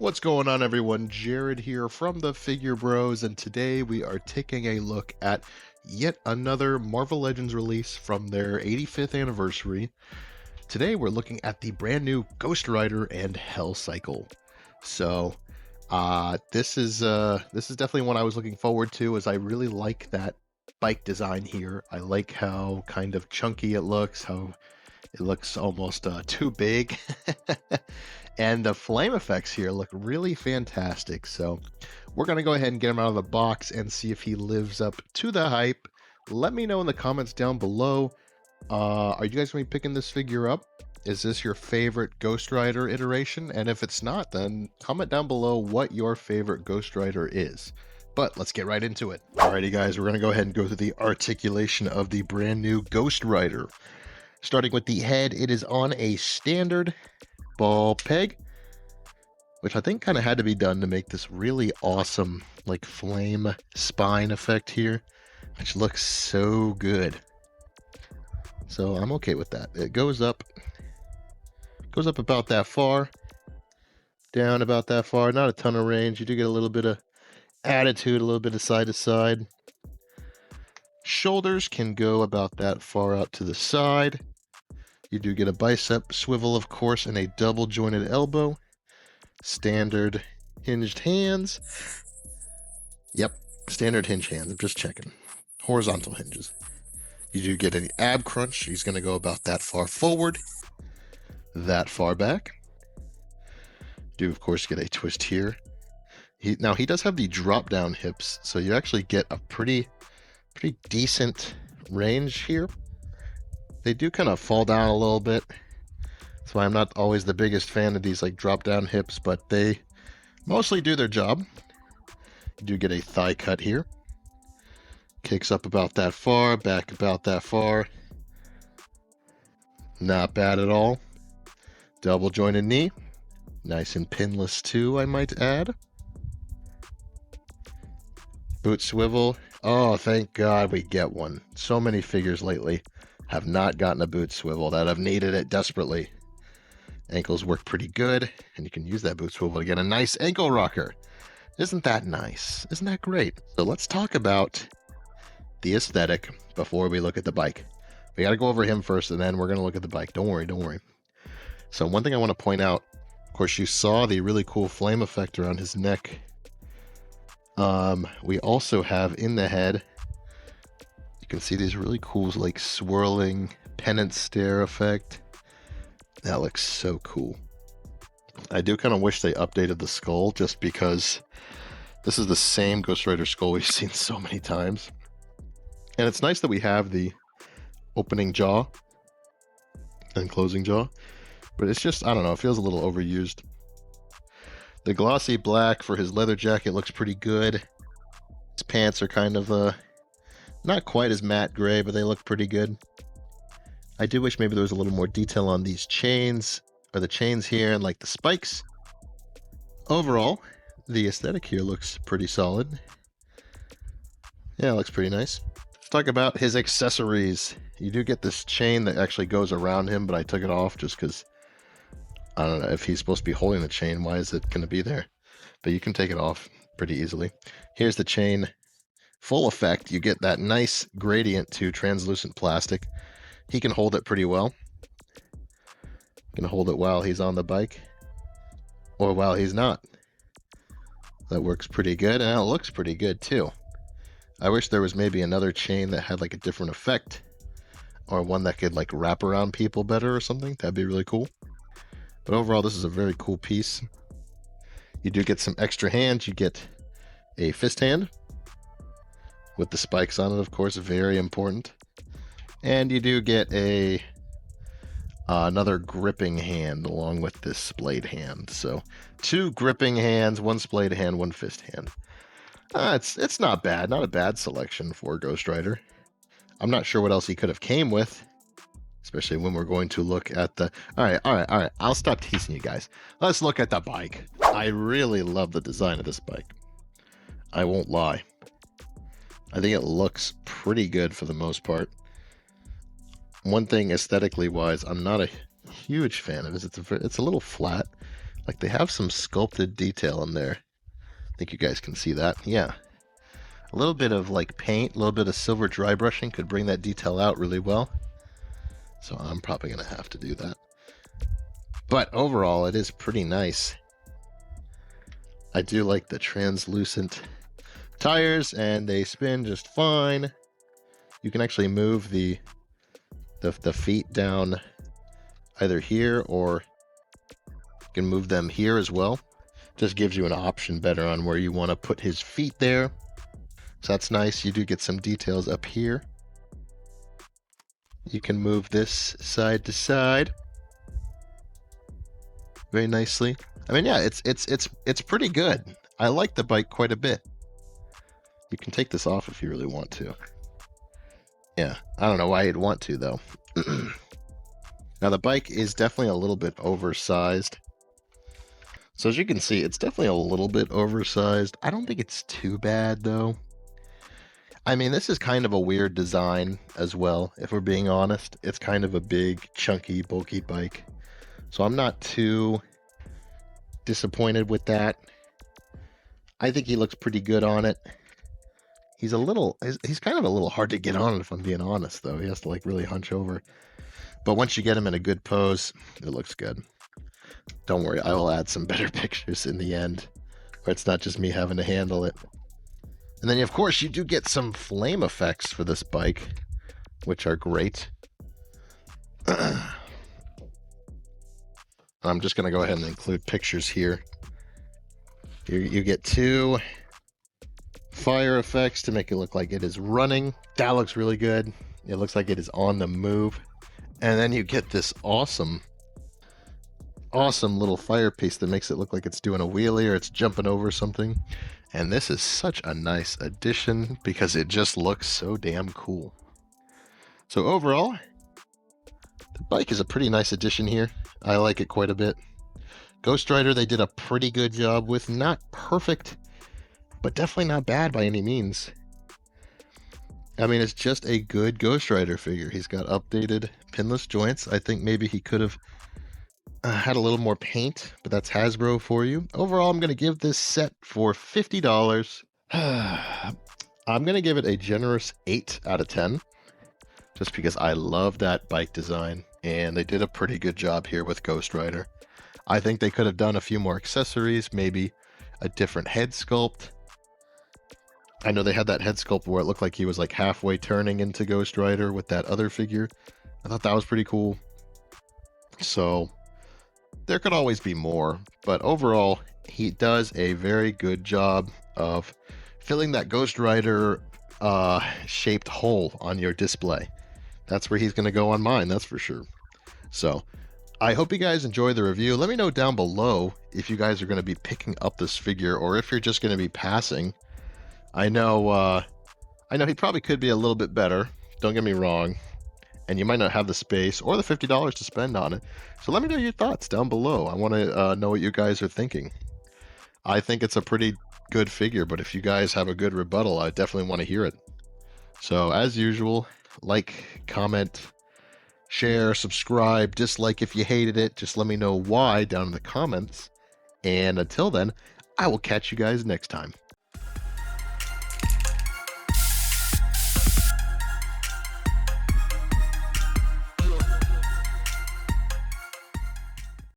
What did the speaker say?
What's going on, everyone? Jared here from the Figure Bros, and today we are taking a look at yet another Marvel Legends release from their 85th anniversary. Today we're looking at the brand new Ghost Rider and Hell Cycle. So, this is definitely one I was looking forward to, as I really like that bike design here. I like how kind of chunky it looks, how it looks almost too big. And the flame effects here look really fantastic. So we're going to go ahead and get him out of the box and see if he lives up to the hype. Let me know in the comments down below. Are you guys going to be picking this figure up? Is this your favorite Ghost Rider iteration? And if it's not, then comment down below what your favorite Ghost Rider is. But let's get right into it. Alrighty guys, we're going to go ahead and go through the articulation of the brand new Ghost Rider. Starting with the head, it is on a standard ball peg, which I think kind of had to be done to make this really awesome like flame spine effect here, which looks so good. So I'm okay with that. It goes up about that far, down about that far, not a ton of range. You do get a little bit of attitude, a little bit of side to side. Shoulders can go about that far out to the side. You do get a bicep swivel, of course, and a double jointed elbow. Standard hinged hands. Yep, standard hinge hands. I'm just checking. Horizontal hinges. You do get an ab crunch. He's going to go about that far forward, that far back. Do, of course, get a twist here. Now, he does have the drop down hips, so you actually get a pretty decent range here. They do kind of fall down a little bit. That's why I'm not always the biggest fan of these like drop down hips, but they mostly do their job. You do get a thigh cut here. Kicks up about that far, back about that far. Not bad at all. Double jointed knee. Nice and pinless too, I might add. Boot swivel. Oh, thank God we get one. So many figures lately have not gotten a boot swivel that have needed it desperately. Ankles work pretty good, and you can use that boot swivel to get a nice ankle rocker. Isn't that nice? Isn't that great? So let's talk about the aesthetic before we look at the bike. We got to go over him first, and then we're going to look at the bike. Don't worry. So one thing I want to point out, of course, you saw the really cool flame effect around his neck. We also have in the head, you can see these really cool like swirling pennant stare effect. That looks so cool. I do kind of wish they updated the skull, just because this is the same Ghost Rider skull we've seen so many times. And it's nice that we have the opening jaw and closing jaw, but it's just, I don't know, it feels a little overused. The glossy black for his leather jacket looks pretty good. His pants are kind of not quite as matte gray, but they look pretty good. I do wish maybe there was a little more detail on these chains, or the chains here, and like the spikes. Overall, the aesthetic here looks pretty solid. Yeah, it looks pretty nice. Let's talk about his accessories. You do get this chain that actually goes around him, but I took it off just because I don't know if he's supposed to be holding the chain. Why is it going to be there? But you can take it off pretty easily. Here's the chain. Full effect. You get that nice gradient to translucent plastic. He can hold it pretty well. Can hold it while he's on the bike, or while he's not. That works pretty good, and it looks pretty good too. I wish there was maybe another chain that had like a different effect, or one that could like wrap around people better or something. That'd be really cool. But overall, this is a very cool piece. You do get some extra hands. You get a fist hand with the spikes on it, of course, very important. And you do get a another gripping hand along with this splayed hand. So 2 gripping hands, 1 splayed hand, 1 fist hand. It's not bad. Not a bad selection for Ghost Rider. I'm not sure what else he could have came with, especially when we're going to look at the... All right. I'll stop teasing you guys. Let's look at the bike. I really love the design of this bike. I won't lie. I think it looks pretty good for the most part. One thing aesthetically wise, I'm not a huge fan of is it's a little flat. Like they have some sculpted detail in there. I think you guys can see that. Yeah. A little bit of like paint, a little bit of silver dry brushing could bring that detail out really well. So I'm probably going to have to do that. But overall, it is pretty nice. I do like the translucent tires, and they spin just fine. You can actually move the feet down either here, or you can move them here as well. Just gives you an option better on where you want to put his feet there. So that's nice. You do get some details up here. You can move this side to side very nicely. I mean, yeah, it's pretty good. I like the bike quite a bit. You can take this off if you really want to. Yeah, I don't know why you'd want to, though. Now, the bike is definitely a little bit oversized. So as you can see, it's definitely a little bit oversized. I don't think it's too bad, though. I mean, this is kind of a weird design as well, if we're being honest. It's kind of a big, chunky, bulky bike. So I'm not too disappointed with that. I think he looks pretty good on it. He's kind of a little hard to get on, if I'm being honest, though. He has to like really hunch over. But once you get him in a good pose, it looks good. Don't worry, I will add some better pictures in the end, where it's not just me having to handle it. And then, of course, you do get some flame effects for this bike, which are great. I'm just going to go ahead and include pictures here. You get 2 fire effects to make it look like it is running. That looks really good. It looks like it is on the move. And then you get this awesome little fire piece that makes it look like it's doing a wheelie or it's jumping over something. And this is such a nice addition because it just looks so damn cool. So overall, the bike is a pretty nice addition here. I like it quite a bit. Ghost Rider, they did a pretty good job with. Not perfect, but definitely not bad by any means. I mean, it's just a good Ghost Rider figure. He's got updated pinless joints. I think maybe he could have had a little more paint, but that's Hasbro for you. Overall, I'm going to give this set for $50. I'm going to give it a generous 8 out of 10, just because I love that bike design, and they did a pretty good job here with Ghost Rider. I think they could have done a few more accessories, maybe a different head sculpt. I know they had that head sculpt where it looked like he was like halfway turning into Ghost Rider with that other figure. I thought that was pretty cool. So there could always be more, but overall, he does a very good job of filling that Ghost Rider shaped hole on your display. That's where he's going to go on mine, that's for sure. So I hope you guys enjoy the review. Let me know down below if you guys are going to be picking up this figure or if you're just going to be passing. I know he probably could be a little bit better, don't get me wrong, and you might not have the space or the $50 to spend on it. So let me know your thoughts down below. I want to know what you guys are thinking. I think it's a pretty good figure, but if you guys have a good rebuttal, I definitely want to hear it. So as usual, like, comment, share, subscribe, dislike if you hated it. Just let me know why down in the comments. And until then, I will catch you guys next time.